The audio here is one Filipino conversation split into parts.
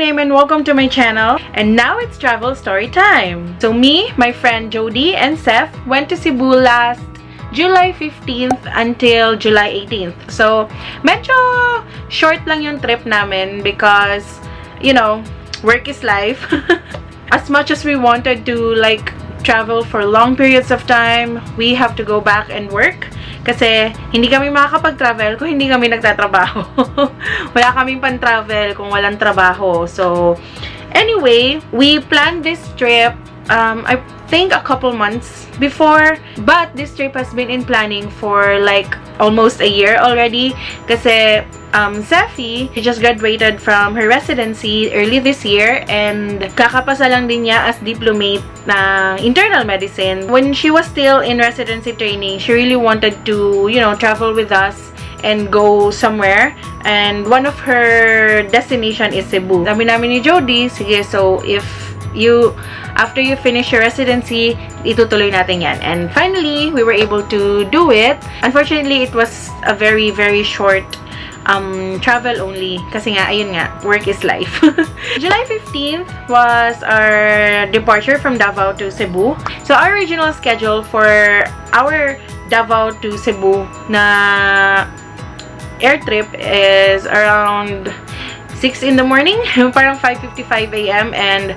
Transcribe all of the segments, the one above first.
Neym and welcome to my channel. And now it's travel story time. So me, my friend Jody, and Seth went to Cebu last July 15th until July 18th. So medyo short lang yung trip namin because, you know, work is life. As much as we wanted to like travel for long periods of time, we have to go back and work. Kasi hindi kami makakapag-travel kung hindi kami nagtatrabaho. Wala kaming pan-travel kung walang trabaho. So, anyway, we planned this trip, I think a couple months before. But this trip has been in planning for like almost a year already. Kasi, Seffi, she just graduated from her residency early this year and kakapasa lang din niya as diplomate ng internal medicine. When she was still in residency training, she really wanted to, you know, travel with us and go somewhere. And one of her destination is Cebu. Sabi namin ni Jody, sige, so if you, after you finish your residency, itutuloy natin yan. And finally, we were able to do it. Unfortunately, it was a very, very short travel only. Kasi nga, ayun nga, work is life. July 15th was our departure from Davao to Cebu. So, our original schedule for our Davao to Cebu na air trip is around 6 in the morning, parang 5:55 a.m. and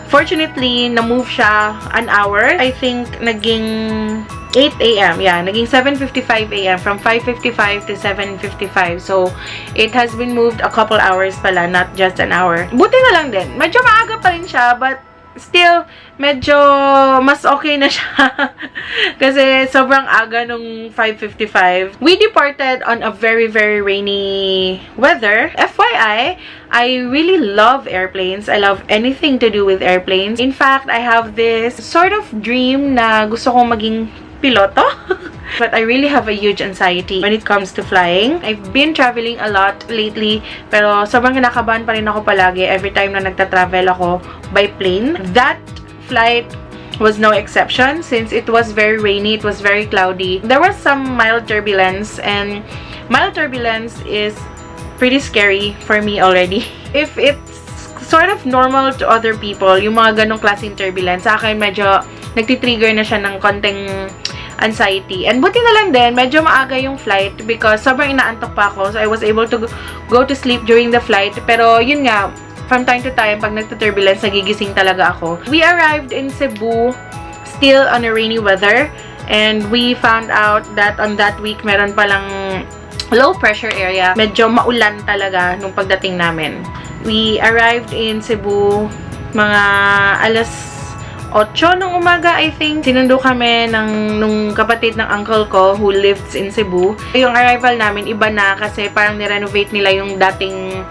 fortunately, na-move siya an hour. I think naging 8 a.m. Yeah, naging 7:55 a.m. from 5:55 to 7:55. So, it has been moved a couple hours pala, not just an hour. Buti na lang din. Medyo maaga pa rin siya, but still, medyo mas okay na siya. Kasi sobrang aga nung 5:55. We departed on a very, very rainy weather. FYI, I really love airplanes. I love anything to do with airplanes. In fact, I have this sort of dream na gusto kong maging piloto. But I really have a huge anxiety when it comes to flying. I've been traveling a lot lately, pero sobrang kinakabahan pa rin ako palagi every time na nagta-travel ako by plane. That flight was no exception since it was very rainy, it was very cloudy. There was some mild turbulence, and mild turbulence is pretty scary for me already. If it's sort of normal to other people, yung mga ganong klaseng turbulence, sa akin medyo nagtitrigger na siya ng konting anxiety. And buti na lang din, medyo maaga yung flight because sobrang inaantok pa ako. So, I was able to go to sleep during the flight. Pero, yun nga, from time to time, pag nagtuturbulence, nagigising talaga ako. We arrived in Cebu still on a rainy weather. And we found out that on that week, meron palang low pressure area. Medyo maulan talaga nung pagdating namin. We arrived in Cebu mga alas 8 ng umaga, I think. Sinundo kami nung kapatid ng uncle ko who lives in Cebu. Yung arrival namin, iba na kasi parang nirenovate nila yung dating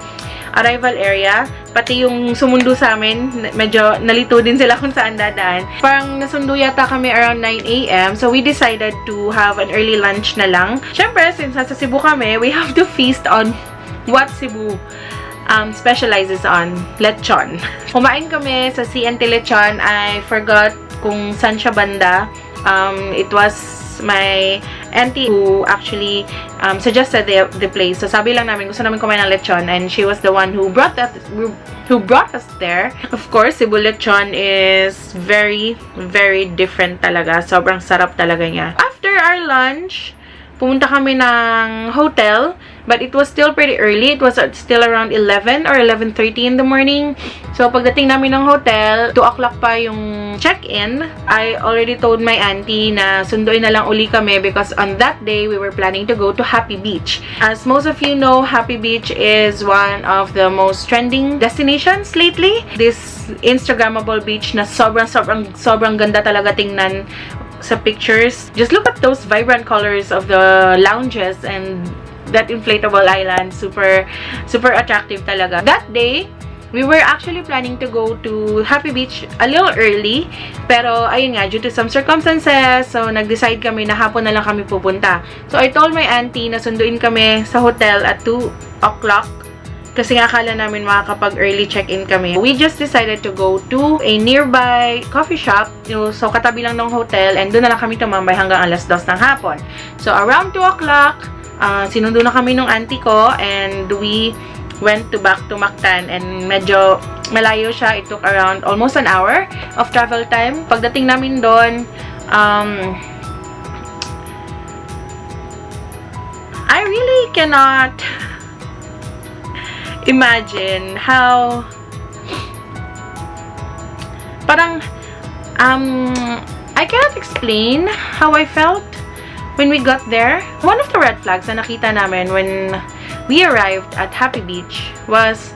arrival area. Pati yung sumundo sa amin, medyo nalito din sila kung saan dadaan. Parang nasundo yata kami around 9 a.m. So, we decided to have an early lunch na lang. Siyempre, since nasa Cebu kami, we have to feast on what Cebu specializes on, lechon. Kumain kami sa CNT Lechon. I forgot kung saan siya banda. It was my auntie who actually suggested the place. So sabi lang namin, gusto namin kumain ng lechon, and she was the one who brought us there. Of course, Cebu lechon is very, very different talaga. Sobrang sarap talaga niya. After our lunch, pumunta kami ng hotel, but it was still pretty early. It was still around 11 or 11:30 in the morning. So, pagdating namin ng hotel, 2 o'clock pa yung check-in. I already told my auntie na sunduin na lang uli kami because on that day, we were planning to go to Happy Beach. As most of you know, Happy Beach is one of the most trending destinations lately. This Instagrammable beach na sobrang ganda talaga tingnan sa pictures. Just look at those vibrant colors of the lounges and that inflatable island. Super attractive talaga. That day, we were actually planning to go to Happy Beach a little early. Pero, ayun nga, due to some circumstances, so nag-decide kami na hapon na lang kami pupunta. So, I told my auntie na sunduin kami sa hotel at 2 o'clock. Kasi nga akala namin makakapag early check-in kami. We just decided to go to a nearby coffee shop. So, katabi lang ng hotel, and doon na lang kami tumambay hanggang alas 2 ng hapon. So, around 2 o'clock, sinundo na kami ng auntie ko, and we went back to Mactan, and medyo malayo siya. It took around almost an hour of travel time. Pagdating namin doon, I really cannot imagine how parang I cannot explain how I felt when we got there. One of the red flags na nakita namin when we arrived at Happy Beach was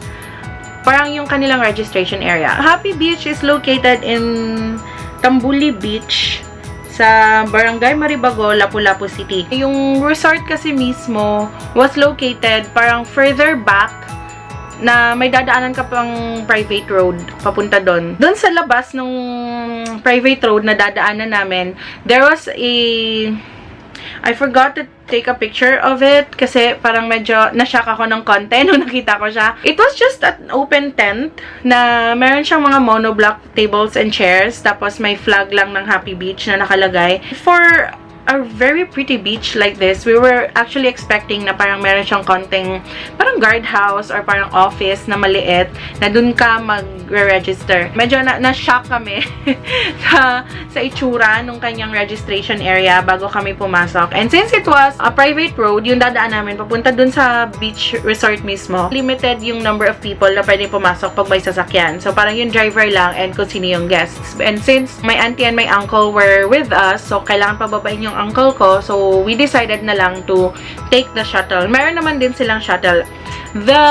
parang yung kanilang registration area. Happy Beach is located in Tambuli Beach sa Barangay Maribago, Lapu-Lapu City. Yung resort kasi mismo was located parang further back na may dadaanan ka pang private road papunta doon. Doon sa labas ng private road na dadaanan namin, there was I forgot to take a picture of it kasi parang medyo na-shock ako ng konti nung nakita ko siya. It was just an open tent na meron siyang mga monoblock tables and chairs, tapos may flag lang ng Happy Beach na nakalagay. For a very pretty beach like this, we were actually expecting na parang meron siyang konting parang guardhouse or parang office na maliit na dun ka mag-register. Medyo na-shock kami sa itsura nung kanyang registration area bago kami pumasok. And since it was a private road, yung dadaan namin papunta dun sa beach resort mismo, limited yung number of people na pwedeng pumasok pag may sasakyan. So parang yung driver lang and kung sino yung guests. And since my auntie and my uncle were with us, so kailangan pababain yung uncle ko, so we decided na lang to take the shuttle. Meron naman din silang shuttle. The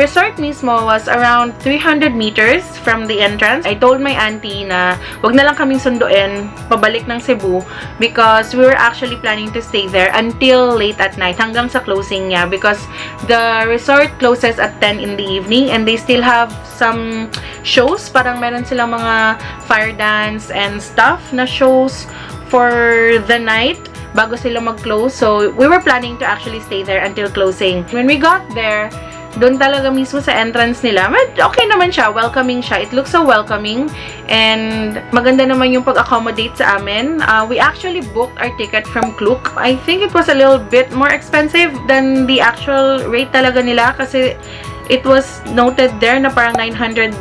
resort mismo was around 300 meters from the entrance. I told my auntie na wag na lang kaming sunduin pabalik ng Cebu because we were actually planning to stay there until late at night, hanggang sa closing niya, because the resort closes at 10 in the evening and they still have some shows. Parang meron silang mga fire dance and stuff na shows for the night bago sila mag-close. So, we were planning to actually stay there until closing. When we got there, doon talaga mismo sa entrance nila, okay naman siya, welcoming siya. It looks so welcoming and maganda naman yung pag-accommodate sa amin. We actually booked our ticket from Klook. I think it was a little bit more expensive than the actual rate talaga nila kasi it was noted there na parang 980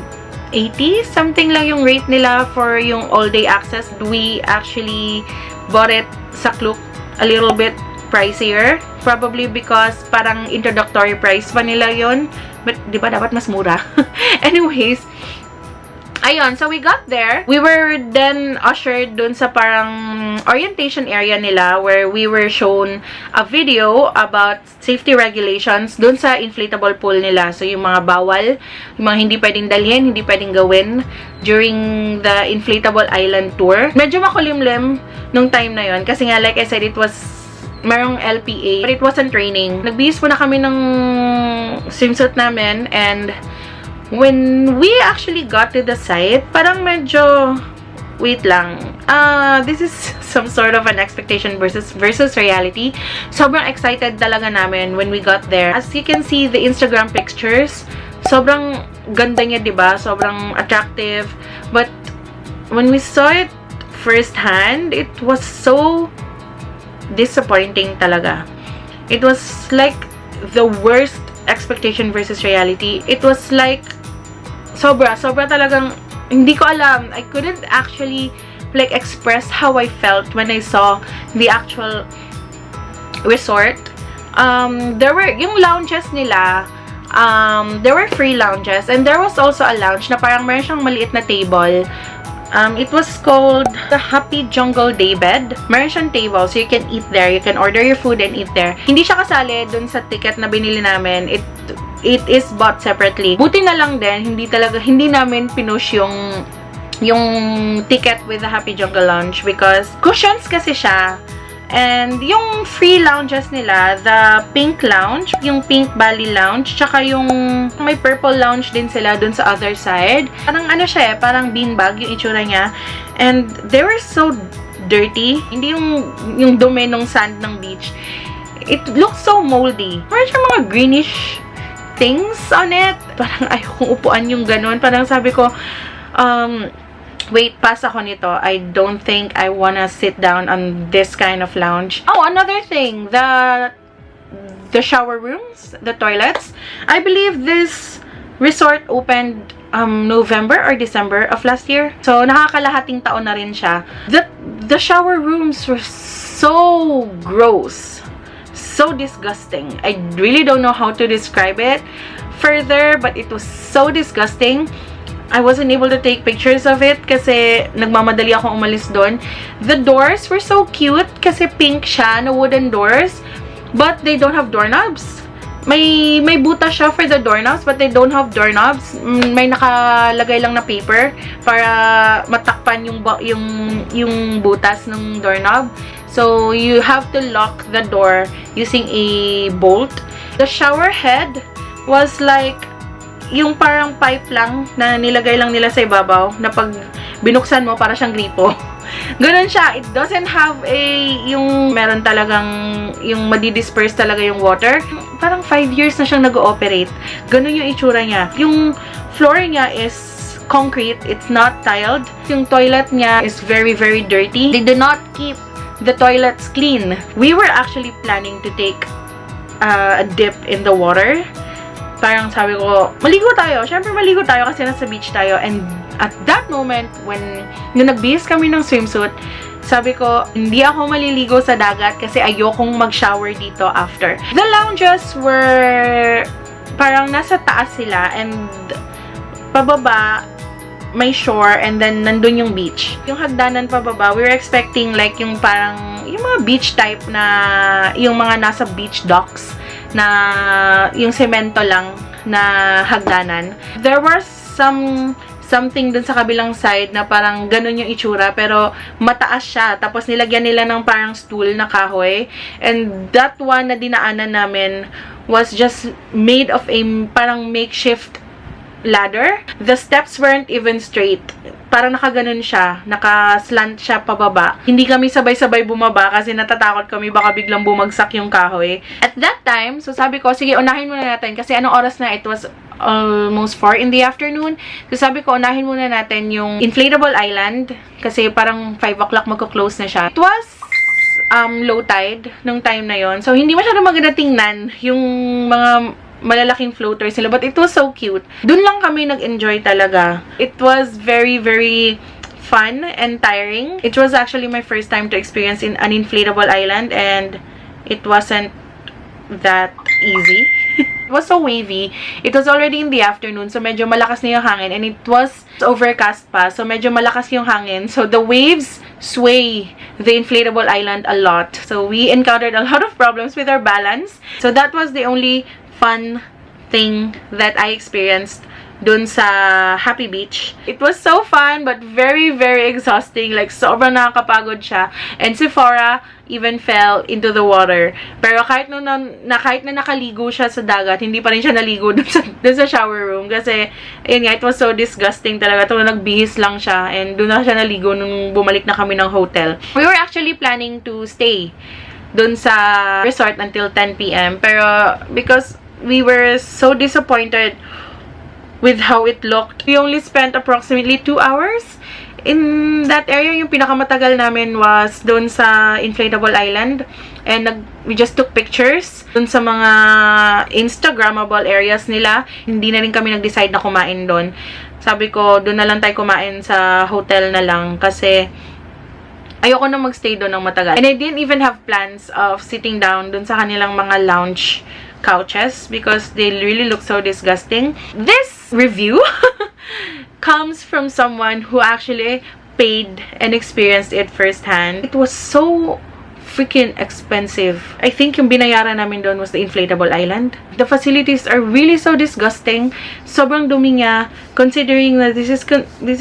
something lang yung rate nila for yung all-day access. We actually bought it sa Klook a little bit pricier, probably because parang introductory price pa nila yon, but di ba dapat mas mura? Anyways, ayun, so we got there. We were then ushered dun sa parang orientation area nila where we were shown a video about safety regulations dun sa inflatable pool nila. So, yung mga bawal, yung mga hindi pwedeng dalhin, hindi pwedeng gawin during the inflatable island tour. Medyo makulimlim nung time na yon kasi nga, like I said, it was merong LPA, but it wasn't raining. Nagbihis po na kami ng swimsuit namin, and when we actually got to the site, parang medyo, wait lang, this is some sort of an expectation versus reality. Sobrang excited talaga namin when we got there. As you can see, the Instagram pictures, sobrang ganda niya, diba? Sobrang attractive. But when we saw it firsthand, it was so disappointing talaga. It was like the worst expectation versus reality. It was like sobra talagang hindi ko alam. I couldn't actually like express how I felt when I saw the actual resort. There were yung lounges nila, there were free lounges, and there was also a lounge na parang meron siyang maliit na table. It was called the Happy Jungle Daybed. Meron siyang table, so you can eat there. You can order your food and eat there. Hindi siya kasali dun sa ticket na binili namin. It is bought separately. Buti na lang din, hindi namin pinush yung ticket with the Happy Jungle Lounge because cushions kasi siya. And yung free lounges nila, the Pink Lounge, yung Pink Valley Lounge, tsaka yung may Purple Lounge din sila dun sa other side. Parang ano siya parang beanbag yung itsura niya. And they were so dirty. Hindi yung dumi ng sand ng beach. It looks so moldy. Meron siyang mga greenish things on it. Parang ayokong upuan yung ganun. Parang sabi ko, wait, pass ako nito. I don't think I wanna sit down on this kind of lounge. Oh, another thing. the shower rooms, the toilets. I believe this resort opened November or December of last year. So, nakakalahating taon na rin siya. The shower rooms were so gross. So disgusting. I really don't know how to describe it further, but it was so disgusting. I wasn't able to take pictures of it kasi nagmamadali ako umalis doon. The doors were so cute kasi pink siya na wooden doors, but they don't have doorknobs. May butas siya for the doorknobs, but they don't have doorknobs. May nakalagay lang na paper para matakpan yung butas ng doorknob. So you have to lock the door using a bolt. The shower head was like yung parang pipe lang na nilagay lang nila sa ibabaw na pag binuksan mo para siyang gripo. Ganun siya. It doesn't have yung meron talagang yung madidisperse talaga yung water. Parang 5 years na siyang nag-ooperate. Ganun yung itsura niya. Yung floor niya is concrete. It's not tiled. Yung toilet niya is very, very dirty. They do not keep the toilets clean. We were actually planning to take a dip in the water. Parang sabi ko, maligo tayo. Siyempre, maligo tayo kasi nasa beach tayo. And at that moment, nung nagbihis kami ng swimsuit, sabi ko, hindi ako maliligo sa dagat kasi ayokong mag-shower dito after. The lounges were parang nasa taas sila and pababa, may shore and then nandun yung beach. Yung hagdanan pababa, we were expecting like yung parang, yung mga beach type na, yung mga nasa beach docks na yung semento lang na hagdanan. There was something dun sa kabilang side na parang ganun yung itsura pero mataas siya. Tapos nilagyan nila ng parang stool na kahoy. And that one na dinaanan namin was just made of a parang makeshift ladder. The steps weren't even straight. Parang nakaganon siya. Nakaslant siya pababa. Hindi kami sabay-sabay bumaba kasi natatakot kami baka biglang bumagsak yung kahoy. At that time, so sabi ko, sige, unahin muna natin. Kasi anong oras na? It was almost 4 in the afternoon. So sabi ko, unahin muna natin yung inflatable island. Kasi parang 5 o'clock magko-close na siya. It was low tide nung time na yon. So hindi masyado maganda tingnan yung mga malalaking floaters nila. But it was so cute. Dun lang kami nag-enjoy talaga. It was very, very fun and tiring. It was actually my first time to experience in an inflatable island and it wasn't that easy. It was so wavy. It was already in the afternoon, so medyo malakas na yung hangin and it was overcast pa, so medyo malakas yung hangin. So the waves sway the inflatable island a lot. So we encountered a lot of problems with our balance. So that was the only fun thing that I experienced dun sa Happy Beach. It was so fun but very, very exhausting. Like, sobrang nakakapagod siya. And si Farah even fell into the water. Pero kahit na nakaligo siya sa dagat, hindi pa rin siya naligo dun sa shower room. Kasi, ayun nga, it was so disgusting talaga. Ito, nagbihis lang siya. And dun na siya naligo nung bumalik na kami ng hotel. We were actually planning to stay dun sa resort until 10 p.m. Pero, because we were so disappointed with how it looked. We only spent approximately 2 hours in that area. Yung pinakamatagal namin was doon sa inflatable island. And we just took pictures doon sa mga Instagrammable areas nila. Hindi na rin kami nag-decide na kumain doon. Sabi ko, doon na lang tayo kumain sa hotel na lang kasi ayoko na magstay doon ng matagal. And I didn't even have plans of sitting down doon sa kanilang mga lounge couches because they really look so disgusting. This review comes from someone who actually paid and experienced it firsthand. It was so freaking expensive. I think yung binayaran namin doon was the inflatable island. The facilities are really so disgusting. Sobrang dumi niya considering that this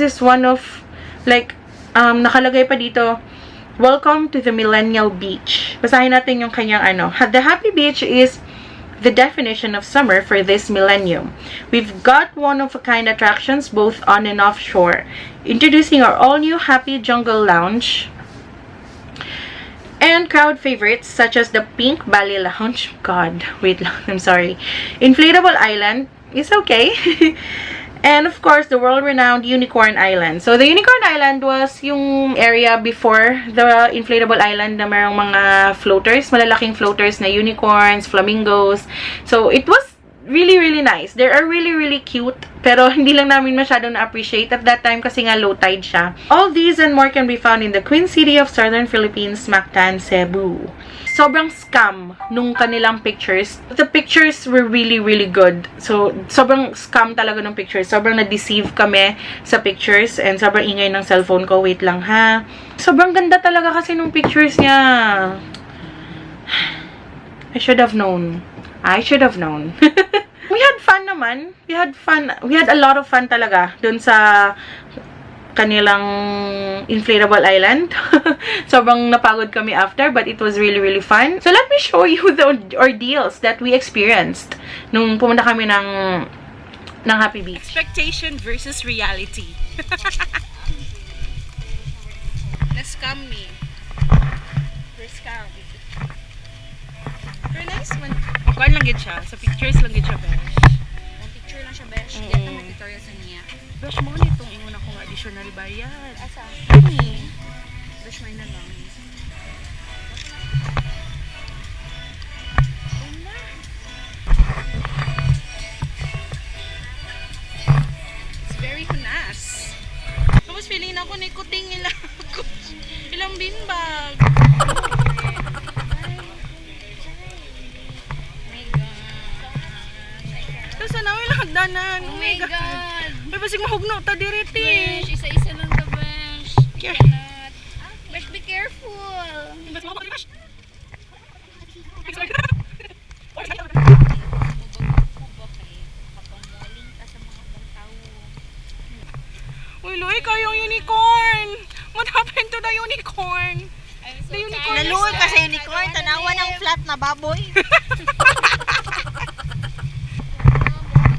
is one of like nakalagay pa dito, welcome to the Millennial Beach. Basahin natin yung kanyang ano. The Happy Beach is the definition of summer for this millennium. We've got one-of-a-kind attractions both on and off shore. Introducing our all-new Happy Jungle Lounge and crowd favorites such as the Pink Valley Lounge. God, wait lang, I'm sorry. Inflatable Island is okay. And of course, the world-renowned Unicorn Island. So, the Unicorn Island was yung area before the inflatable island na mayroong mga floaters, malalaking floaters na unicorns, flamingos. So, it was really, really nice. They are really, really cute. Pero hindi lang namin masyadong na-appreciate at that time kasi nga low tide siya. All these and more can be found in the Queen City of Southern Philippines, Mactan, Cebu. Sobrang scam nung kanilang pictures. The pictures were really, really good. So, sobrang scam talaga ng pictures. Sobrang na-deceive kami sa pictures and sobrang ingay ng cellphone ko. Wait lang ha. Sobrang ganda talaga kasi nung pictures niya. I should have known. I should have known. We had fun naman. We had fun. We had a lot of fun talaga dun sa kanilang inflatable island. Sobrang napagod kami after, but it was really, really fun. So, let me show you the ordeals that we experienced nung pumunta kami ng Happy Beach. Expectation versus reality. Na-scam me. We're scam. Very nice man. Kuan lang gid siya. Sa pictures lang gid siya, besh. Ang picture lang siya, besh. Dito mo tutorial sa niya. Besh, mo nitong ingon akong additional bayad. Asa? Ani. Besh, may na lang. It's very hunas. Tapos feeling na ako na ikuting ilang beanbag. Tapos na namin lang hagdanan. Oh my God! May basig mahugno ta diriti. Besh, isa-isa lang ka, besh. Yeah. Cannot. Besh, be careful! Uy, Loy, kayong unicorn! What happened to the unicorn? The unicorn is Naluoy ka sa dead. unicorn, tanawa ng flat na baboy.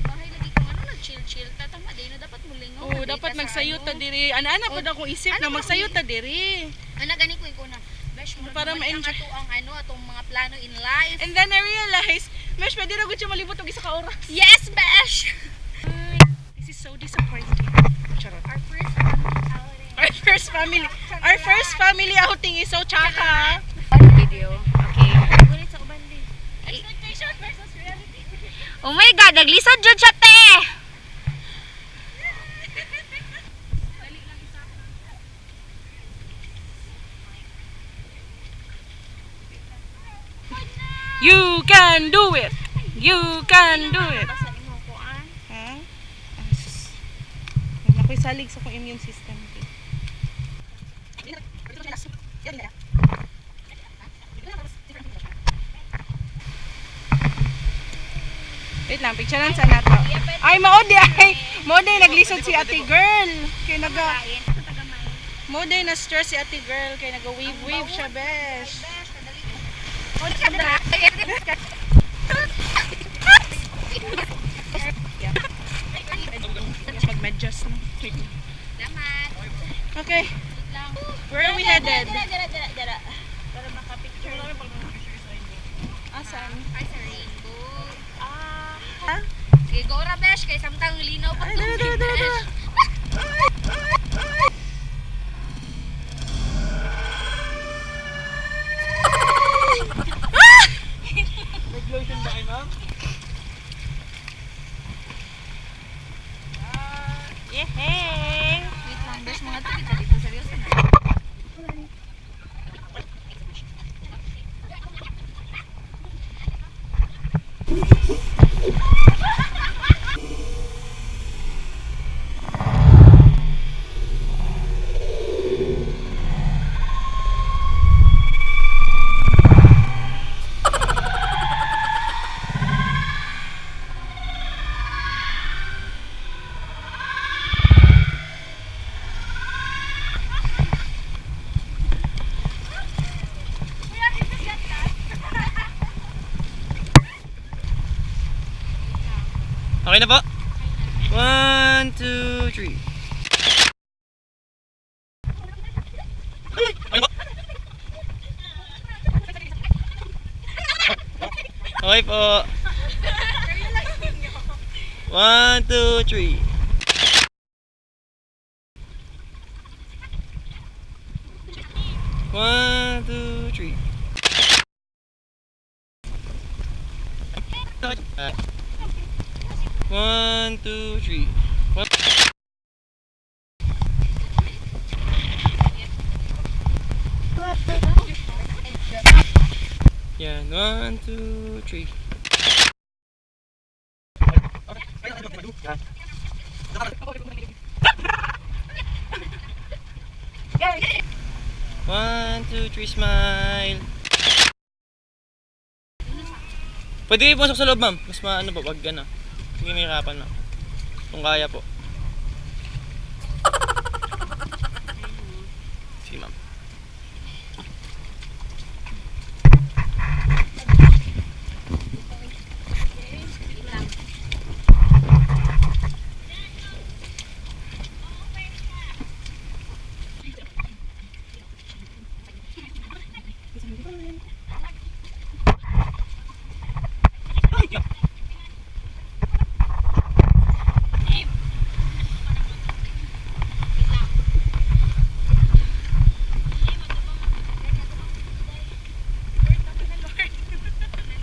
Bahay lagi kung ano, nag-chill-chill. Tatama din na dapat mulingaw. Oo, dapat magsayot ta diri. Ana-ana pa akong isip na magsayot ta diri. Ano, gani ko yung kuna. Besh, Para ma-enjoy. Ito ang ano, atong mga plano in life. And then I realized, Mesh, pwede na siya malibot og isa ka oras. Yes, Besh! This is so disappointing. Charot. Our first outing. Our first family outing is so chaka. Video. Okay. Ngunit sa uban din. Expectation versus reality. Oh my God, naglisod dyan siya, te! You can do it! You can do it! Basta mo ko, ah. Ha? Ako'y salig sa kong immune system. Wait lang, picturean sa nato. Ay, maode naglisod si ate girl. Kaya maode na stress si ate girl. Kaya naga-wave siya, besh. Mag-medyas na. Okay. Where are we headed? Para makapicture. Asan? Ay, sa rainbow. Ha? Sige, go ra, besh. Kaya samtang linaw pa Ay, dala. besh. Nag-lotion ba kayo, ma'am? Yehey! Wait lang, besh. Mga to, kita dito. Seryoso na. Okay na po? 1, 2, 3. Okay po. 1, 2, 3. 1, 2, 3. One, two, three. One. Yan, 1, 2, 3. One, two, three, smile. Pwede kayo pumasok sa loob, ma'am. Mas maano po, wag ano. Hindi may hirapan, ma'am. Kung kaya po. Sige, ma'am.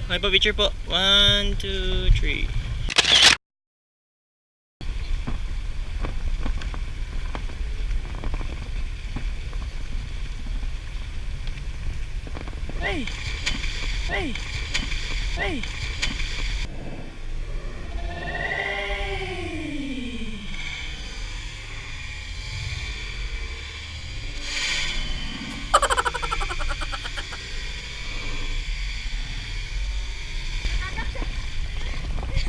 Okay po, picture po. 1, 2, 3. Hey! Hey! Hey!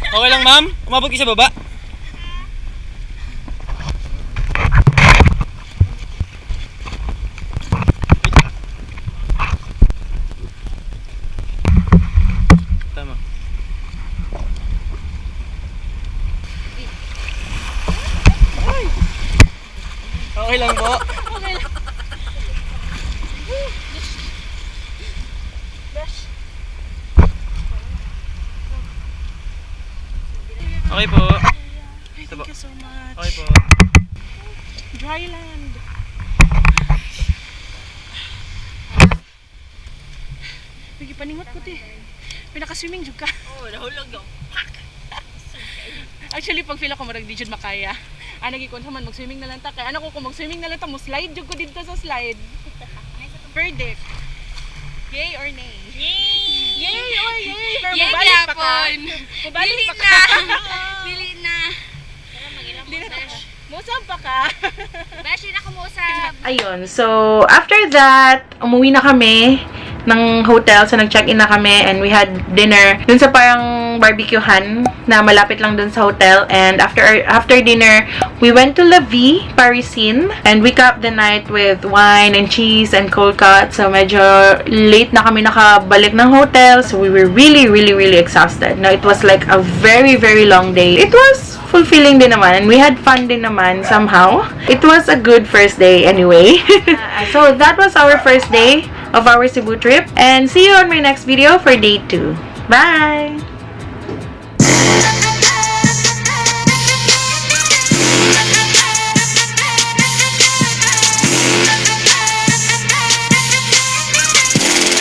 Okay lang, ma'am? Umabot kayo sa baba? Tama. Okay lang po. Okay lang. Okay po. Thank you so much. Okay po. Dry land. Bigi paningot ko ti. Pinaka-swimming jud ka. Oh, nahulog daw. Actually, pag feel ako marag di jud makaya. Nagikon sa man mag-swimming na lang ta. Kaya ano ko kung mag-swimming na lang ta, mo slide jud ko dito sa slide. Verdict. Yay or nay? Yay! Yay or yay! Pero Yay mabalik pa ka. gyapon. Mabalik Dili pa na. ka. Dili na. Hindi na ta. Musab pa ka. Beshi na kumusab. Ayun, so after that, umuwi na kami ng hotel. So nag-check-in na kami and we had dinner dun sa parang barbecuehan na malapit lang dun sa hotel. And after dinner, we went to La Vie, Parisine, and we capped the night with wine and cheese and cold cut. So medyo late na kami nakabalik ng hotel. So we were really exhausted. No, it was like a very long day. It was fulfilling din naman and we had fun din naman somehow. It was a good first day anyway. So that was our first day of our Cebu trip and see you on my next video for day 2. Bye!